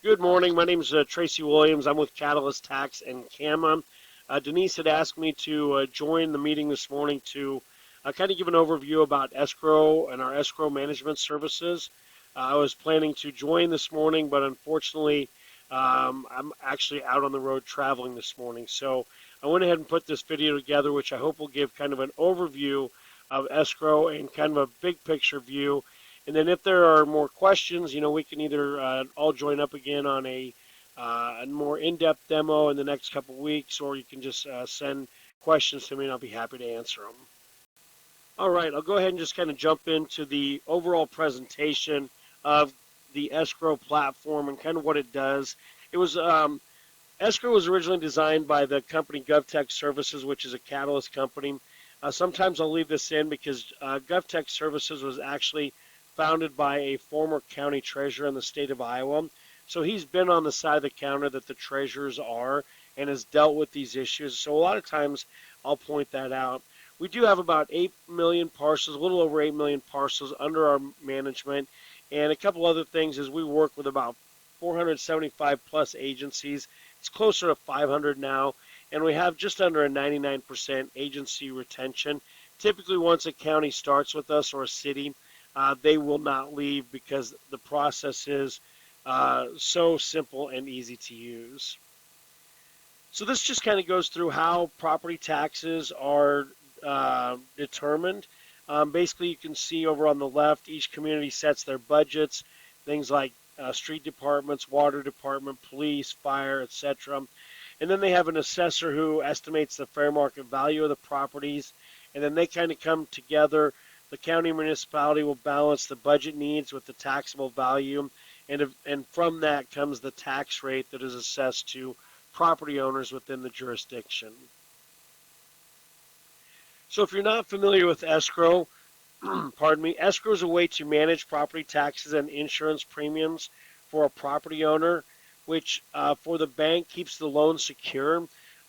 Good morning. My name is Tracy Williams. I'm with Catalyst Tax and CAMA. Denise had asked me to join the meeting this morning to kind of give an overview about escrow and our escrow management services. I was planning to join this morning, but unfortunately, I'm actually out on the road traveling this morning. So I went ahead and put this video together, which I hope will give kind of an overview of escrow and kind of a big picture view. And then if there are more questions, we can either all join up again on a more in-depth demo in the next couple of weeks, or you can just send questions to me and I'll be happy to answer them. All right, I'll go ahead and just kind of jump into the overall presentation of the escrow platform and kind of what it does. It was Escrow was originally designed by the company GovTech Services, which is a Catalyst company. Sometimes I'll leave this in because GovTech Services was actually founded by a former county treasurer in the state of Iowa. So he's been on the side of the counter that the treasurers are and has dealt with these issues. So a lot of times I'll point that out. We do have about 8 million parcels, a little over 8 million parcels under our management. And a couple other things is we work with about 475 plus agencies. It's closer to 500 now, and we have just under a 99% agency retention. Typically, once a county starts with us or a city, they will not leave because the process is so simple and easy to use. So this just kind of goes through how property taxes are determined. Basically, you can see over on the left, each community sets their budgets, things like street departments, water department, police, fire, etc. And then they have an assessor who estimates the fair market value of the properties, and then they kind of come together. The county and municipality will balance the budget needs with the taxable value, and from that comes the tax rate that is assessed to property owners within the jurisdiction. So if you're not familiar with escrow, pardon me, escrow is a way to manage property taxes and insurance premiums for a property owner, which for the bank keeps the loan secure.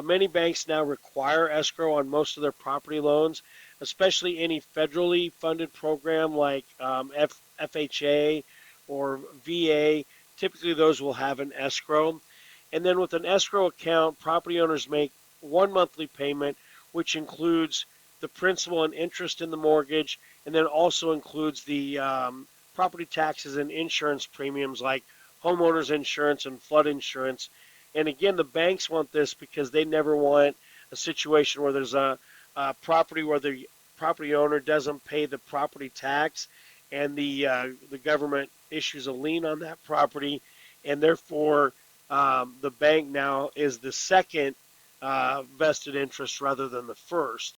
Many banks now require escrow on most of their property loans, especially any federally funded program like FHA or VA. Typically, those will have an escrow. And then with an escrow account, property owners make one monthly payment, which includes the principal and interest in the mortgage, and then also includes the property taxes and insurance premiums like homeowners insurance and flood insurance. And again, the banks want this because they never want a situation where there's a property where the property owner doesn't pay the property tax, and the government issues a lien on that property, and therefore the bank now is the second vested interest rather than the first.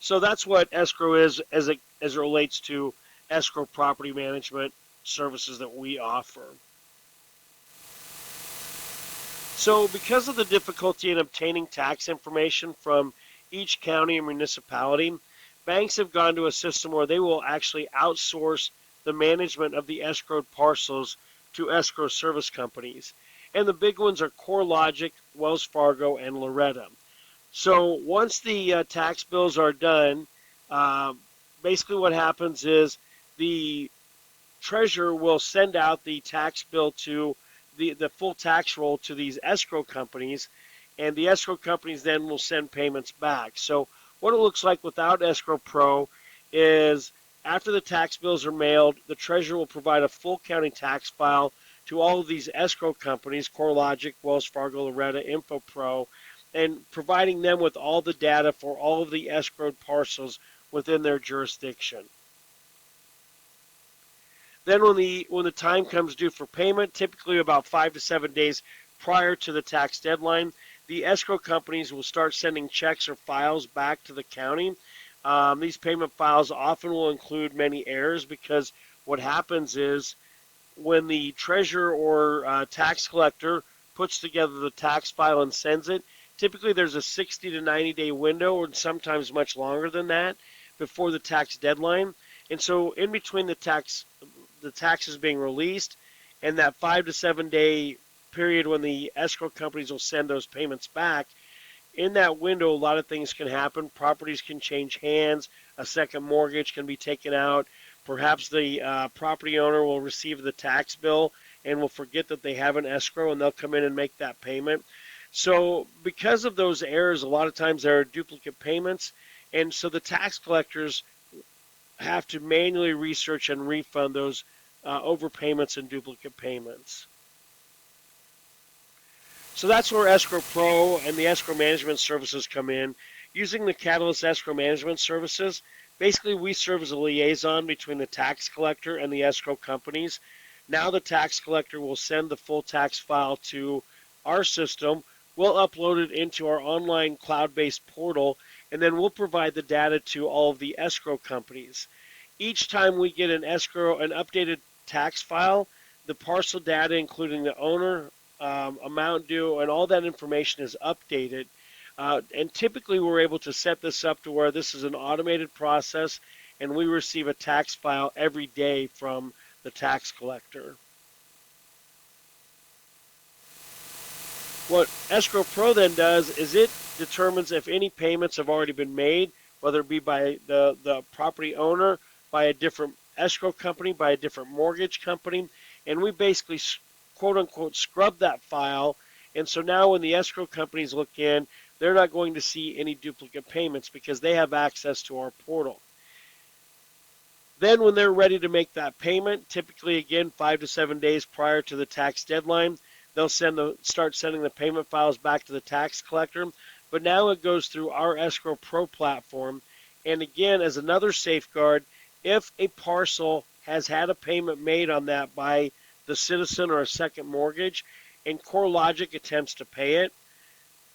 So that's what escrow is as it relates to escrow property management services that we offer. So because of the difficulty in obtaining tax information from each county and municipality, banks have gone to a system where they will actually outsource the management of the escrowed parcels to escrow service companies. And the big ones are CoreLogic, Wells Fargo, and Loretta. So once the tax bills are done, basically what happens is the treasurer will send out the tax bill to the full tax roll to these escrow companies, and the escrow companies then will send payments back. So what it looks like without Escrow Pro is after the tax bills are mailed, the treasurer will provide a full county tax file to all of these escrow companies, CoreLogic, Wells Fargo, Loretta, InfoPro, and providing them with all the data for all of the escrowed parcels within their jurisdiction. Then when the time comes due for payment, typically about 5 to 7 days prior to the tax deadline, the escrow companies will start sending checks or files back to the county. These payment files often will include many errors because what happens is when the treasurer or tax collector puts together the tax file and sends it, typically there's a 60 to 90 day window, or sometimes much longer than that, before the tax deadline. And so in between the taxes being released and that 5 to 7 day period when the escrow companies will send those payments back, in that window, a lot of things can happen. Properties can change hands. A second mortgage can be taken out. Perhaps the property owner will receive the tax bill and will forget that they have an escrow, and they'll come in and make that payment. So because of those errors, a lot of times there are duplicate payments, and so the tax collectors have to manually research and refund those overpayments and duplicate payments. So that's where Escrow Pro and the escrow management services come in. Using the Catalyst escrow management services, basically we serve as a liaison between the tax collector and the escrow companies. Now the tax collector will send the full tax file to our system. We'll upload it into our online cloud-based portal, and then we'll provide the data to all of the escrow companies. Each time we get an updated tax file, the parcel data, including the owner, amount due, and all that information is updated. And typically, we're able to set this up to where this is an automated process, and we receive a tax file every day from the tax collector. What Escrow Pro then does is it determines if any payments have already been made, whether it be by the property owner, by a different escrow company, by a different mortgage company, and we basically quote unquote scrub that file. And so now when the escrow companies look in, they're not going to see any duplicate payments because they have access to our portal. Then when they're ready to make that payment, typically again 5 to 7 days prior to the tax deadline, they'll start sending the payment files back to the tax collector. But now it goes through our Escrow Pro platform. And again, as another safeguard, if a parcel has had a payment made on that by the citizen or a second mortgage, and CoreLogic attempts to pay it,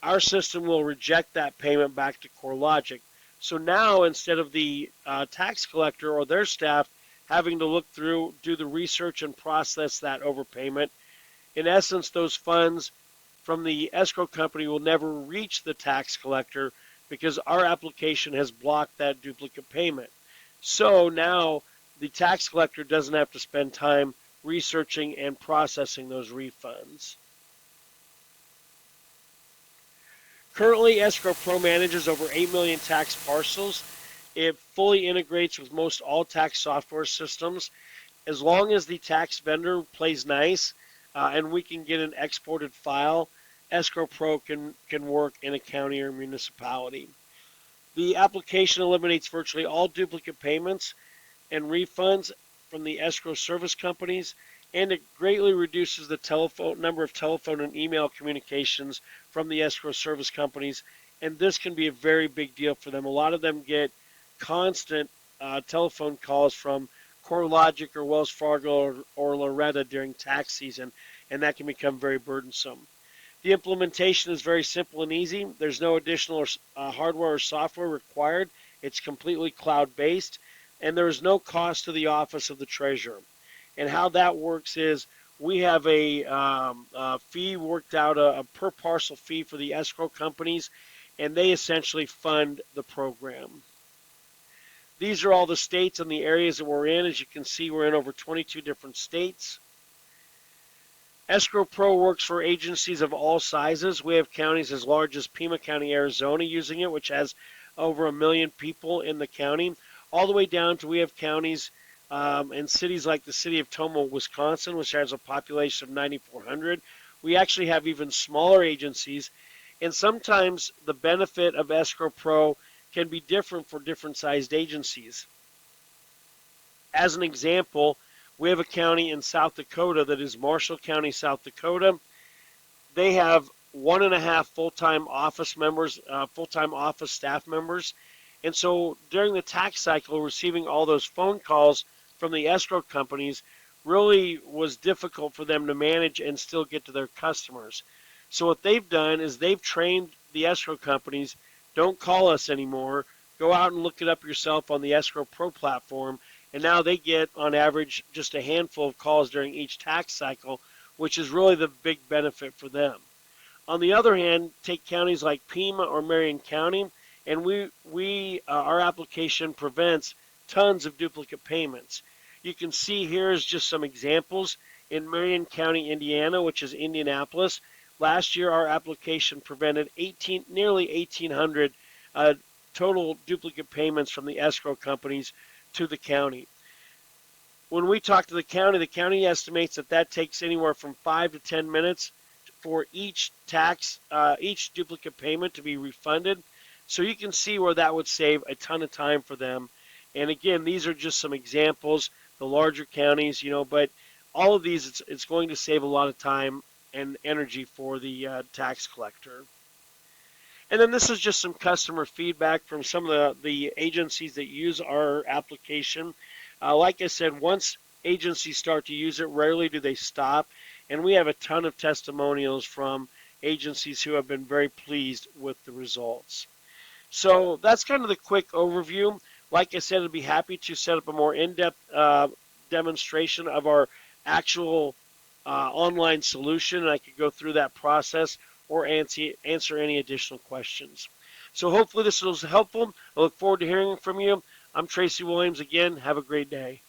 our system will reject that payment back to CoreLogic. So now, instead of the tax collector or their staff having to look through, do the research, and process that overpayment, in essence, those funds from the escrow company will never reach the tax collector because our application has blocked that duplicate payment. So now the tax collector doesn't have to spend time researching and processing those refunds. Currently, Escrow Pro manages over 8 million tax parcels. It fully integrates with most all tax software systems. As long as the tax vendor plays nice and we can get an exported file, Escrow Pro can work in a county or municipality. The application eliminates virtually all duplicate payments and refunds from the escrow service companies, and it greatly reduces the number of telephone and email communications from the escrow service companies, and this can be a very big deal for them. A lot of them get constant telephone calls from CoreLogic or Wells Fargo or Loretta during tax season, and that can become very burdensome. The implementation is very simple and easy. There's no additional hardware or software required. It's completely cloud-based, and there is no cost to the Office of the Treasurer. And how that works is we have a fee worked out, a per parcel fee for the escrow companies, and they essentially fund the program. These are all the states and the areas that we're in. As you can see, we're in over 22 different states. Escrow Pro works for agencies of all sizes. We have counties as large as Pima County, Arizona using it, which has over 1 million people in the county, all the way down to we have counties and cities like the city of Tomah, Wisconsin, which has a population of 9,400. We actually have even smaller agencies, and sometimes the benefit of Escrow Pro can be different for different sized agencies. As an example, we have a county in South Dakota that is Marshall County, South Dakota. They have 1.5 full-time office members, full-time office staff members. And so during the tax cycle, receiving all those phone calls from the escrow companies really was difficult for them to manage and still get to their customers. So what they've done is they've trained the escrow companies, don't call us anymore, go out and look it up yourself on the Escrow Pro platform, and now they get on average just a handful of calls during each tax cycle, which is really the big benefit for them. On the other hand, take counties like Pima or Marion County, and our application prevents tons of duplicate payments. You can see here is just some examples. In Marion County, Indiana, which is Indianapolis, last year our application prevented nearly 1,800 total duplicate payments from the escrow companies to the county. when we talk to the county estimates that that takes anywhere from 5 to 10 minutes for each duplicate payment to be refunded. So you can see where that would save a ton of time for them. And again, these are just some examples, the larger counties, but all of these, it's going to save a lot of time and energy for the tax collector. And then this is just some customer feedback from some of the agencies that use our application. Like I said, once agencies start to use it, rarely do they stop. And we have a ton of testimonials from agencies who have been very pleased with the results. So that's kind of the quick overview. Like I said, I'd be happy to set up a more in-depth demonstration of our actual online solution, and I could go through that process or answer any additional questions. So hopefully this was helpful. I look forward to hearing from you. I'm Tracy Williams again. Have a great day.